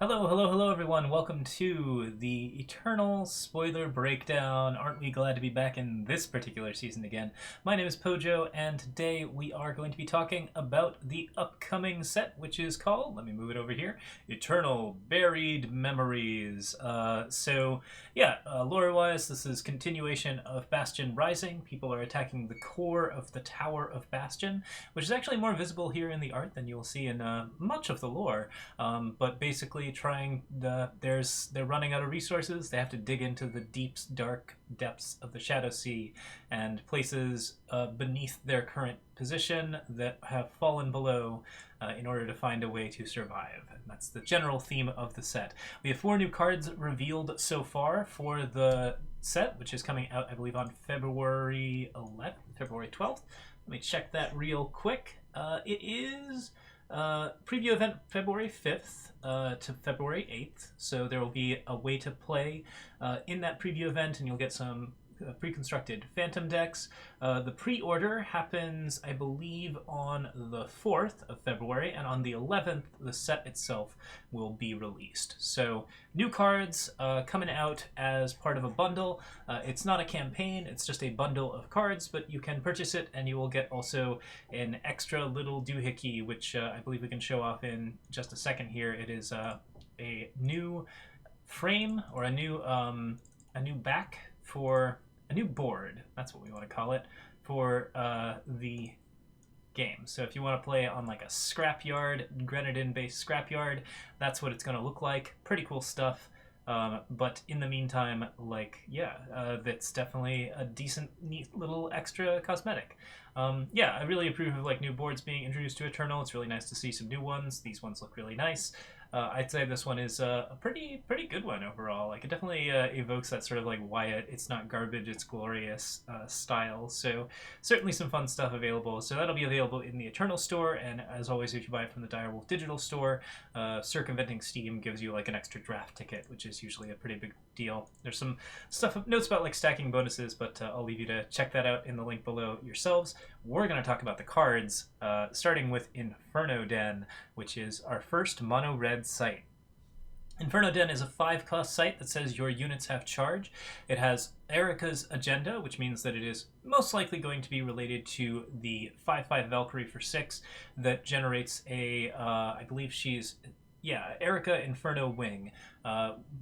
Hello, hello, hello, everyone. Welcome to the Eternal Spoiler Breakdown. Aren't we glad to be back in this particular season again? My name is Pojo, and today we are going to be talking about the upcoming set, which is called, let me move it over here, Eternal Buried Memories. Lore-wise, this is continuation of Bastion Rising. People are attacking the core of the Tower of Bastion, which is actually more visible here in the art than you'll see in much of the lore. But basically they're running out of resources. They have to dig into the deep, dark depths of the Shadow Sea and places beneath their current position that have fallen below in order to find a way to survive. And that's the general theme of the set. We have 4 new cards revealed so far for the set, which is coming out, I believe, on February 11th, February 12th. Let me check that real quick. It is preview event February 5th to February 8th, so there will be a way to play in that preview event, and you'll get some pre-constructed Phantom decks. The pre-order happens, I believe, on the 4th of February, and on the 11th, the set itself will be released. So, new cards coming out as part of a bundle. It's not a campaign, it's just a bundle of cards, but you can purchase it, and you will get also an extra little doohickey, which I believe we can show off in just a second here. It is a new frame, or a new back for a new board, that's what we want to call it, for the game. So if you want to play on like a scrapyard, Grenadin-based scrapyard, that's what it's going to look like. Pretty cool stuff. But in the meantime, that's definitely a decent, neat little extra cosmetic. I really approve of like new boards being introduced to Eternal. It's really nice to see some new ones. These ones look really nice. I'd say this one is a pretty good one overall. Like, it definitely evokes that sort of like Wyatt, it's not garbage, it's glorious style. So certainly some fun stuff available. So that'll be available in the Eternal store, and as always, if you buy it from the Direwolf digital store, circumventing Steam gives you like an extra draft ticket, which is usually a pretty big deal. There's some notes about like stacking bonuses, but I'll leave you to check that out in the link below yourselves. We're going to talk about the cards, starting with Inferno Den, which is our first Monored site. Inferno Den is a 5-cost site that says your units have charge. It has Erica's agenda, which means that it is most likely going to be related to the 5/5 Valkyrie for 6 that generates I believe she's Erica Inferno Wing,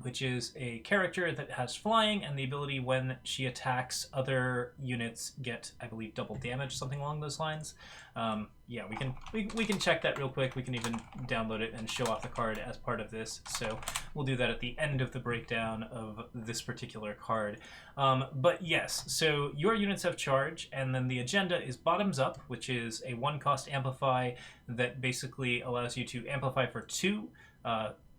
which is a character that has flying and the ability when she attacks other units get, I believe, double damage, something along those lines. We can check that real quick. We can even download it and show off the card as part of this. So we'll do that at the end of the breakdown of this particular card. But yes, so your units have charge, and then the agenda is bottoms up, which is a 1-cost amplify that basically allows you to amplify for 2.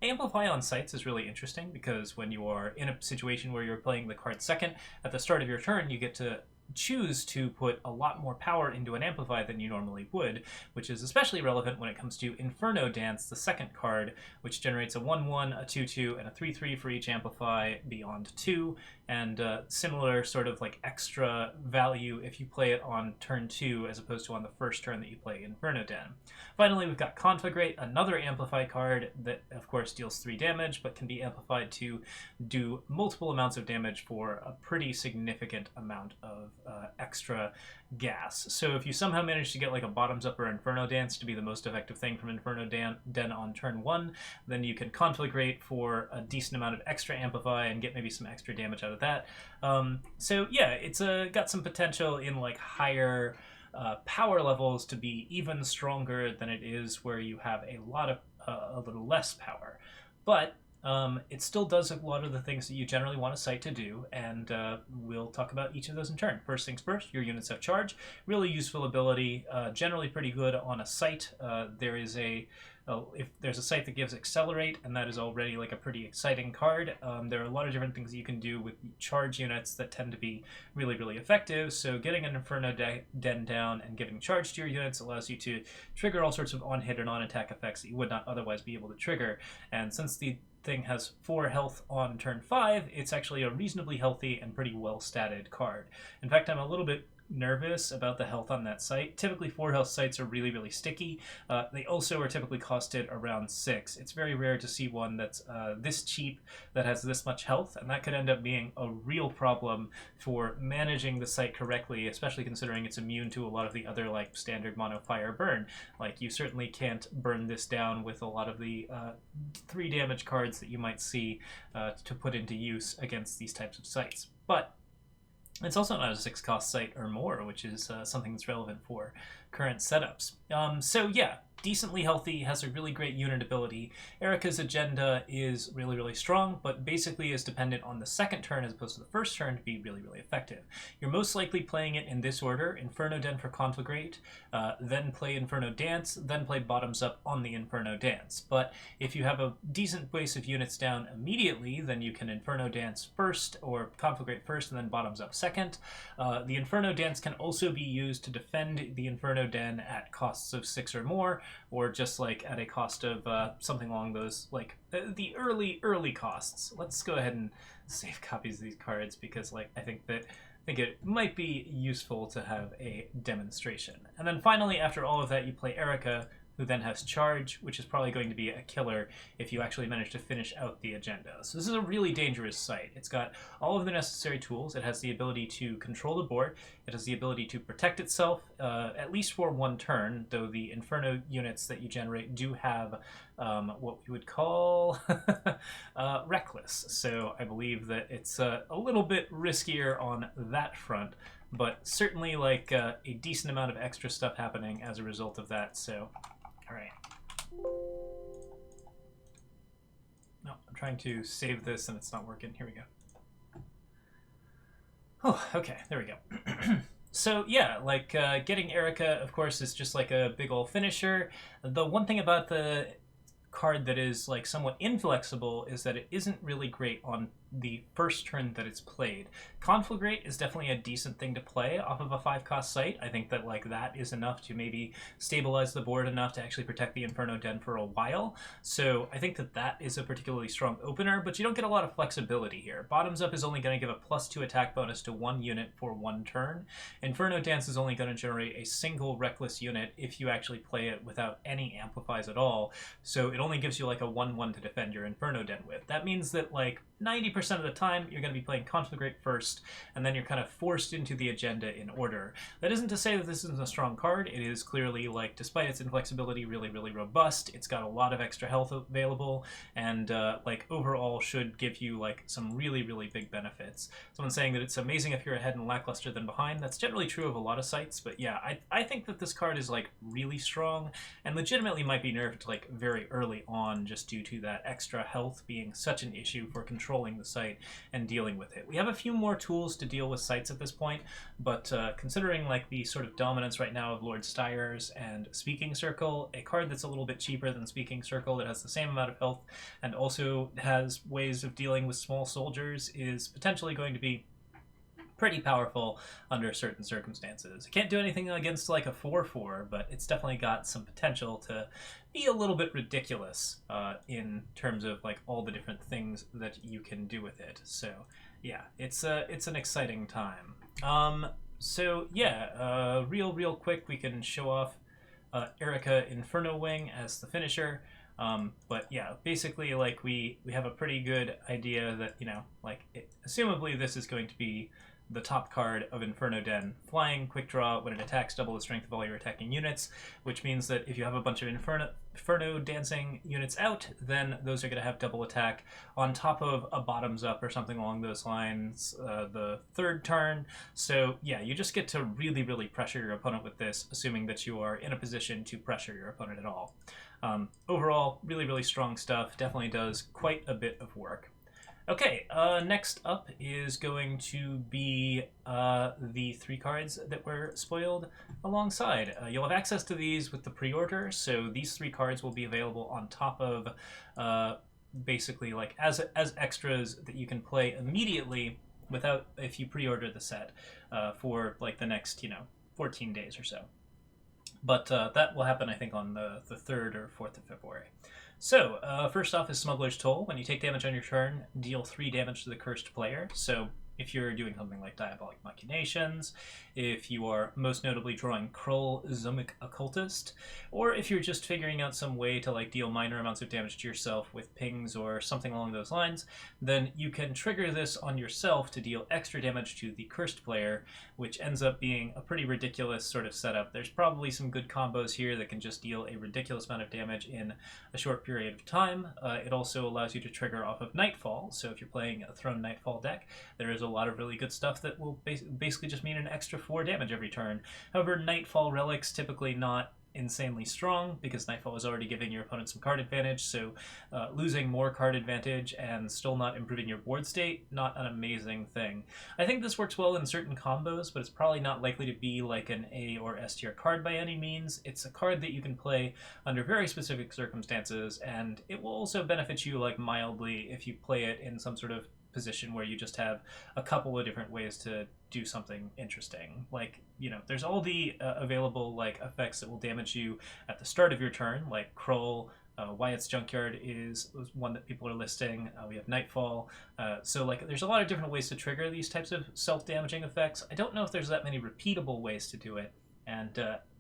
Amplify on sites is really interesting because when you are in a situation where you're playing the card second, at the start of your turn, you get to choose to put a lot more power into an amplify than you normally would, which is especially relevant when it comes to Inferno Dance, the second card, which generates a 1/1, a 2/2, and a 3/3 for each amplify beyond 2, and similar sort of like extra value if you play it on turn 2 as opposed to on the first turn that you play Inferno Den. Finally, we've got Conflagrate, another amplify card that of course deals 3 damage, but can be amplified to do multiple amounts of damage for a pretty significant amount of extra gas. So if you somehow manage to get like a bottoms up or Inferno Dance to be the most effective thing from Inferno Den on turn 1, then you can Conflagrate for a decent amount of extra amplify and get maybe some extra damage out of that. It's got some potential in like higher power levels to be even stronger than it is where you have a little less power. But it still does a lot of the things that you generally want a site to do, and we'll talk about each of those in turn. First things first, your units have charge. Really useful ability, generally pretty good on a site. If there's a site that gives Accelerate, and that is already like a pretty exciting card, there are a lot of different things that you can do with charge units that tend to be really, really effective. So getting an Inferno Den down and giving charge to your units allows you to trigger all sorts of on-hit and on-attack effects that you would not otherwise be able to trigger. And since the thing has 4 health on turn 5, it's actually a reasonably healthy and pretty well statted card. In fact, I'm a little bit nervous about the health on that site. Typically 4 health sites are really, really sticky. They also are typically costed around 6. It's very rare to see one that's this cheap that has this much health, and that could end up being a real problem for managing the site correctly, especially considering it's immune to a lot of the other like standard mono fire burn. Like you certainly can't burn this down with a lot of the 3 damage cards that you might see to put into use against these types of sites. But it's also not a 6 cost site or more, which is something that's relevant for current setups. So yeah, decently healthy, has a really great unit ability. Erica's agenda is really, really strong, but basically is dependent on the second turn as opposed to the first turn to be really, really effective. You're most likely playing it in this order: Inferno Den for Conflagrate, then play Inferno Dance, then play bottoms up on the Inferno Dance. But if you have a decent base of units down immediately, then you can Inferno Dance first, or Conflagrate first, and then bottoms up second. The Inferno Dance can also be used to defend the Inferno Den at costs of 6 or more, or just like at a cost of something along those, like the early costs. Let's go ahead and save copies of these cards because like I think it might be useful to have a demonstration. And then finally, after all of that, you play Erica, who then has charge, which is probably going to be a killer if you actually manage to finish out the agenda. So this is a really dangerous site. It's got all of the necessary tools. It has the ability to control the board. It has the ability to protect itself, at least for 1 turn, though the Inferno units that you generate do have what we would call reckless. So I believe that it's a little bit riskier on that front, but certainly like a decent amount of extra stuff happening as a result of that. So all right. No, I'm trying to save this and it's not working. Here we go. Oh, okay. There we go. So yeah, like getting Erica, of course, is just like a big ol' finisher. The one thing about the card that is like somewhat inflexible is that it isn't really great on the first turn that it's played. Conflagrate is definitely a decent thing to play off of a 5-cost site. I think that like that is enough to maybe stabilize the board enough to actually protect the Inferno Den for a while. So I think that that is a particularly strong opener, but you don't get a lot of flexibility here. Bottoms up is only going to give a +2 attack bonus to 1 unit for 1 turn. Inferno Dance is only going to generate a single reckless unit if you actually play it without any amplifies at all. So it only gives you like a 1/1 to defend your Inferno Den with. That means that like 90% of the time you're going to be playing Conflagrate first, and then you're kind of forced into the agenda in order. That isn't to say that this isn't a strong card. It is clearly, like, despite its inflexibility, really, really robust. It's got a lot of extra health available, and like overall should give you like some really, really big benefits. Someone's saying that it's amazing if you're ahead and lackluster than behind. That's generally true of a lot of sites, but yeah, I think that this card is like really strong and legitimately might be nerfed like very early on just due to that extra health being such an issue for controlling the site and dealing with it. We have a few more tools to deal with sites at this point, but considering like the sort of dominance right now of Lord Steyer's and Speaking Circle, a card that's a little bit cheaper than Speaking Circle that has the same amount of health and also has ways of dealing with small soldiers is potentially going to be pretty powerful under certain circumstances. It can't do anything against like a 4/4, but it's definitely got some potential to be a little bit ridiculous in terms of like all the different things that you can do with it. So yeah, it's an exciting time. So yeah, real quick, we can show off Erica Inferno Wing as the finisher. But yeah, basically like we have a pretty good idea that, you know, like assumably this is going to be the top card of Inferno Den. Flying, quick draw, when it attacks, double the strength of all your attacking units, which means that if you have a bunch of Inferno dancing units out, then those are going to have double attack on top of a bottoms up or something along those lines the third turn. So yeah, you just get to really, really pressure your opponent with this, assuming that you are in a position to pressure your opponent at all. Overall, really, really strong stuff. Definitely does quite a bit of work. Okay, next up is going to be the 3 cards that were spoiled alongside. You'll have access to these with the pre-order, so these 3 cards will be available on top of basically like as extras that you can play immediately without if you pre-order the set for like the next 14 days or so. But that will happen, I think, on the 3rd or 4th of February. So, first off is Smuggler's Toll. When you take damage on your turn, deal 3 damage to the cursed player. So, If you're doing something like Diabolic Machinations, if you are most notably drawing Krull, Zomic Occultist, or if you're just figuring out some way to like deal minor amounts of damage to yourself with pings or something along those lines, then you can trigger this on yourself to deal extra damage to the cursed player, which ends up being a pretty ridiculous sort of setup. There's probably some good combos here that can just deal a ridiculous amount of damage in a short period of time. It also allows you to trigger off of Nightfall, so if you're playing a Throne Nightfall deck, there is a lot of really good stuff that will basically just mean an extra 4 damage every turn. However, Nightfall relics typically not insanely strong because Nightfall is already giving your opponent some card advantage, so losing more card advantage and still not improving your board state, not an amazing thing. I think this works well in certain combos, but it's probably not likely to be like an A or S tier card by any means. It's a card that you can play under very specific circumstances, and it will also benefit you like mildly if you play it in some sort of position where you just have a couple of different ways to do something interesting. Like, you know, there's all the available like effects that will damage you at the start of your turn, like Krull. Wyatt's Junkyard is one that people are listing. We have Nightfall. So like there's a lot of different ways to trigger these types of self-damaging effects. I don't know if there's that many repeatable ways to do it, and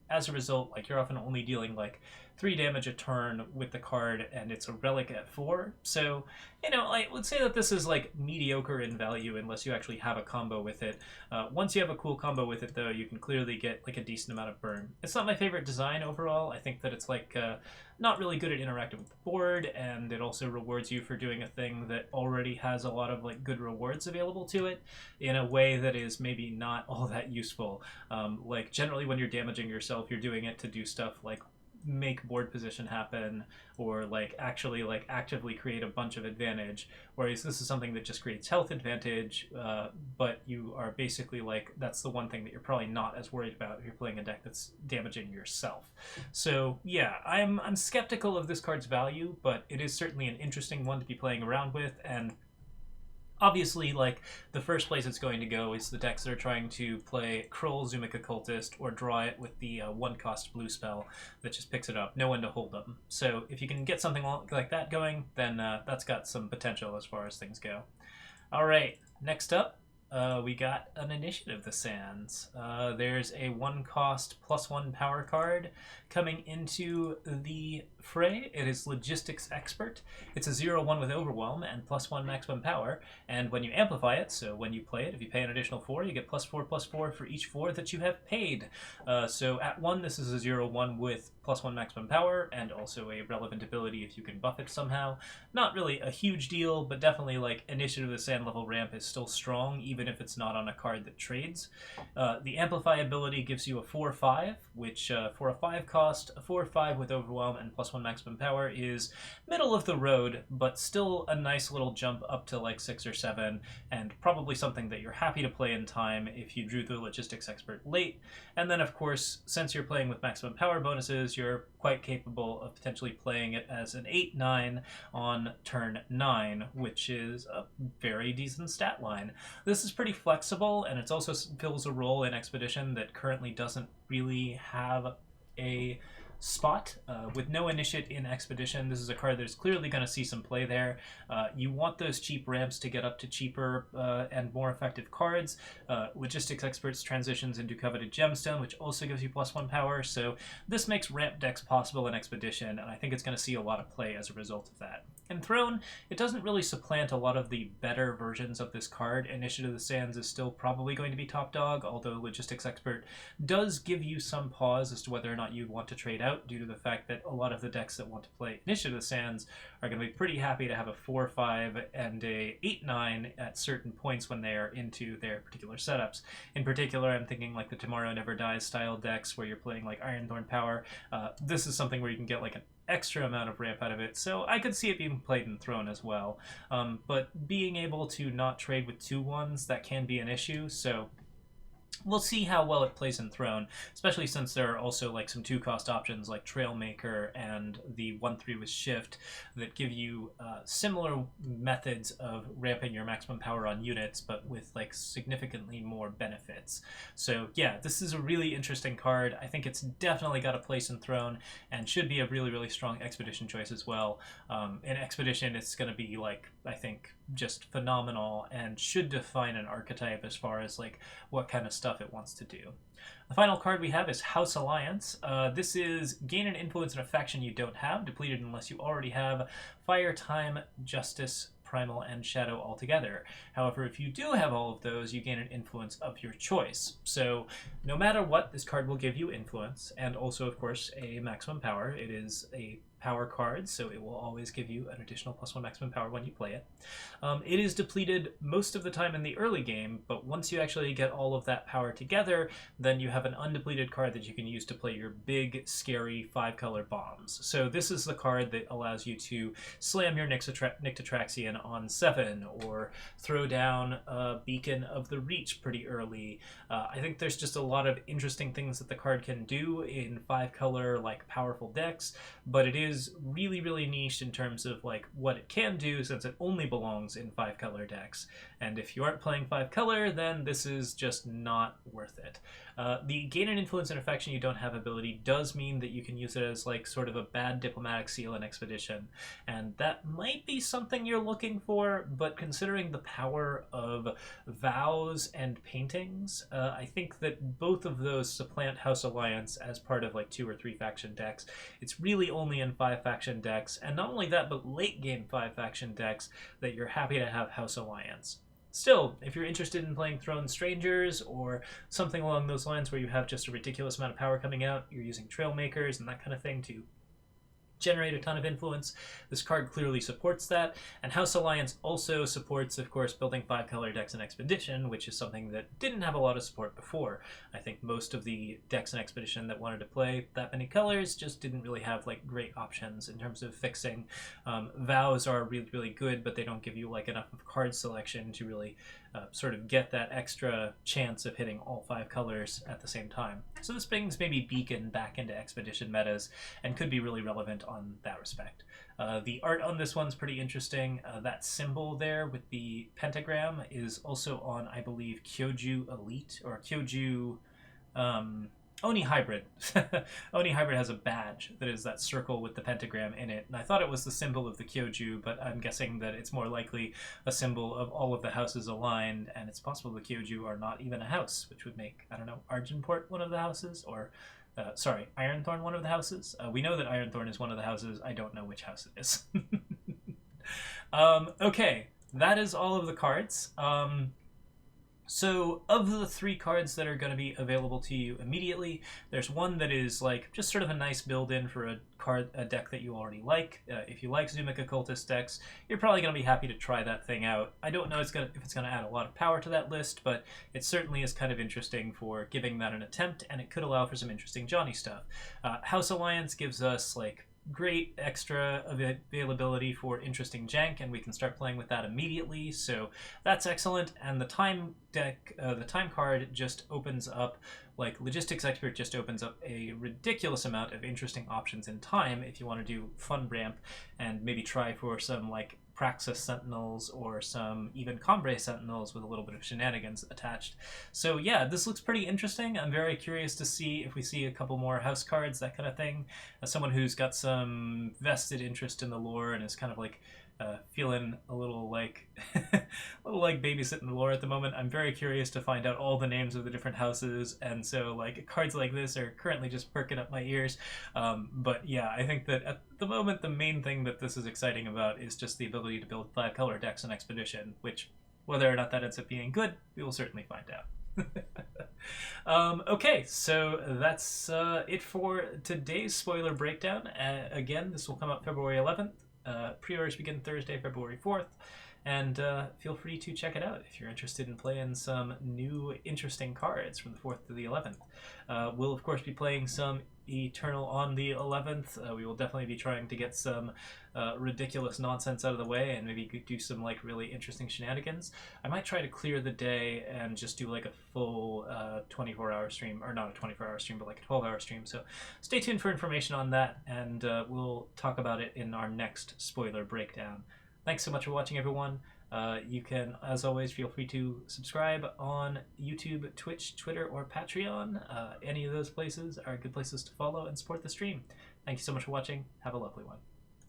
as a result, like you're often only dealing like 3 damage a turn with the card, and it's a relic at 4. So, you know, I would say that this is like mediocre in value unless you actually have a combo with it. Once you have a cool combo with it, though, you can clearly get like a decent amount of burn. It's not my favorite design overall. I think that it's like not really good at interacting with the board, and it also rewards you for doing a thing that already has a lot of like good rewards available to it in a way that is maybe not all that useful. Like generally when you're damaging yourself, you're doing it to do stuff like make board position happen or like actually like actively create a bunch of advantage, whereas this is something that just creates health advantage, but you are basically like that's the one thing that you're probably not as worried about if you're playing a deck that's damaging yourself. So yeah, I'm skeptical of this card's value, but it is certainly an interesting one to be playing around with, and obviously, like, the first place it's going to go is the decks that are trying to play Krull, Zomic Occultist, or draw it with the 1-cost blue spell that just picks it up. No one to hold them. So if you can get something like that going, then that's got some potential as far as things go. All right, next up, we got an Initiative of the Sands. There's a 1-cost +1 power card coming into the fray. It is Logistics Expert. It's a 0/1 with Overwhelm and +1 maximum power, and when you amplify it, so when you play it, if you pay an additional 4, you get +4/+4 for each 4 that you have paid. So at 1, this is a 0/1 with +1 maximum power, and also a relevant ability if you can buff it somehow. Not really a huge deal, but definitely like Initiative of the Sand level ramp is still strong, even if it's not on a card that trades. The Amplify ability gives you a 4/5, which for a 5-cost, a 4/5 with Overwhelm and +1 maximum power is middle of the road, but still a nice little jump up to like 6 or 7, and probably something that you're happy to play in time if you drew the Logistics Expert late. And then of course, since you're playing with maximum power bonuses, you're quite capable of potentially playing it as an 8/9 on turn 9, which is a very decent stat line. This is pretty flexible, and it also fills a role in Expedition that currently doesn't really have a spot. With no initiate in Expedition, this is a card that is clearly going to see some play there. You want those cheap ramps to get up to cheaper and more effective cards. Logistics Experts transitions into Coveted Gemstone, which also gives you +1 power, so this makes ramp decks possible in Expedition, and I think it's going to see a lot of play as a result of that. In Throne, it doesn't really supplant a lot of the better versions of this card. Initiative of the Sands is still probably going to be top dog, although Logistics Expert does give you some pause as to whether or not you want to trade out, due to the fact that a lot of the decks that want to play Initiative of the Sands are going to be pretty happy to have a 4/5 and a 8/9 at certain points when they are into their particular setups. In particular, I'm thinking like the Tomorrow Never Dies style decks where you're playing like Ironthorn Power. This is something where you can get like an extra amount of ramp out of it, so I could see it being played in Throne as well. But being able to not trade with 2/1s, that can be an issue, so We'll see how well it plays in Throne, especially since there are also like some 2-cost options like Trailmaker and the 1/3 with Shift that give you similar methods of ramping your maximum power on units, but with like significantly more benefits. So yeah, this is a really interesting card. I think it's definitely got a place in Throne and should be a really, really strong Expedition choice as well. In Expedition, it's going to be like, I think, just phenomenal and should define an archetype as far as like what kind of stuff it wants to do. The final card we have is House Alliance. This is gain an influence in a faction you don't have, depleted unless you already have Fire, Time, Justice, Primal, and Shadow altogether. However, if you do have all of those, you gain an influence of your choice. So no matter what, this card will give you influence, and also, of course, a maximum power. It is a power card, so it will always give you an additional +1 maximum power when you play it. It is depleted most of the time in the early game, but once you actually get all of that power together, then you have an undepleted card that you can use to play your big, scary 5-color bombs. So this is the card that allows you to slam your Nyctotraxian on 7, or throw down a Beacon of the Reach pretty early. I think there's just a lot of interesting things that the card can do in 5-color, like, powerful decks, but it is really, really niche in terms of like what it can do, since it only belongs in 5-color decks. And if you aren't playing 5-color, then this is just not worth it. The gain an influence in a faction you don't have ability does mean that you can use it as like sort of a bad diplomatic seal in Expedition, and that might be something you're looking for, but considering the power of vows and paintings, I think that both of those supplant House Alliance as part of like 2 or 3 faction decks. It's really only in 5 faction decks, and not only that, but late game 5 faction decks that you're happy to have House Alliance. Still, if you're interested in playing Throne Strangers or something along those lines where you have just a ridiculous amount of power coming out, you're using Trailmakers and that kind of thing to generate a ton of influence, this card clearly supports that. And House Alliance also supports, of course, building 5-color decks in Expedition, which is something that didn't have a lot of support before. I think most of the decks in Expedition that wanted to play that many colors just didn't really have like great options in terms of fixing. Vows are really, really good, but they don't give you like enough of card selection to really sort of get that extra chance of hitting all 5 colors at the same time. So this brings maybe Beacon back into Expedition metas and could be really relevant on that respect. The art on this one's pretty interesting. That symbol there with the pentagram is also on, I believe, Kyoju Elite, or Kyoju Oni Hybrid. Oni Hybrid has a badge that is that circle with the pentagram in it, and I thought it was the symbol of the Kyoju, but I'm guessing that it's more likely a symbol of all of the houses aligned, and it's possible the Kyoju are not even a house, which would make, I don't know, Argenport one of the houses, or sorry, Ironthorn one of the houses. We know that Ironthorn is one of the houses. I don't know which house it is. Okay, that is all of the cards. So of the 3 cards that are going to be available to you immediately, there's one that is like just sort of a nice build-in for a deck that you already like. If you like Zumic Occultist decks, you're probably going to be happy to try that thing out. I don't know if it's going to add a lot of power to that list, but it certainly is kind of interesting for giving that an attempt, and it could allow for some interesting Johnny stuff. House Alliance gives us like great extra availability for interesting jank, and we can start playing with that immediately, so that's excellent. And the time deck, the time card just opens up, like Logistics Expert just opens up a ridiculous amount of interesting options in time if you want to do fun ramp and maybe try for some like Praxis Sentinels or some even Combre Sentinels with a little bit of shenanigans attached. So yeah, this looks pretty interesting. I'm very curious to see if we see a couple more house cards, that kind of thing. As someone who's got some vested interest in the lore and is kind of like feeling a little like babysitting the lore at the moment, I'm very curious to find out all the names of the different houses, and so like cards like this are currently just perking up my ears. But yeah, I think that at the moment the main thing that this is exciting about is just the ability to build 5-color decks in Expedition, which whether or not that ends up being good, we will certainly find out. Okay, so that's it for today's spoiler breakdown. Again, this will come out February 11th. Pre-orders begin Thursday, February 4th, and feel free to check it out if you're interested in playing some new interesting cards from the 4th to the 11th. We'll, of course, be playing some Eternal on the 11th. We will definitely be trying to get some ridiculous nonsense out of the way and maybe do some like really interesting shenanigans. I might try to clear the day and just do like a full a 24-hour stream, or not a 24-hour stream, but like a 12-hour stream. So stay tuned for information on that, and we'll talk about it in our next spoiler breakdown. Thanks so much for watching, everyone. You can, as always, feel free to subscribe on YouTube, Twitch, Twitter, or Patreon. Any of those places are good places to follow and support the stream. Thank you so much for watching. Have a lovely one.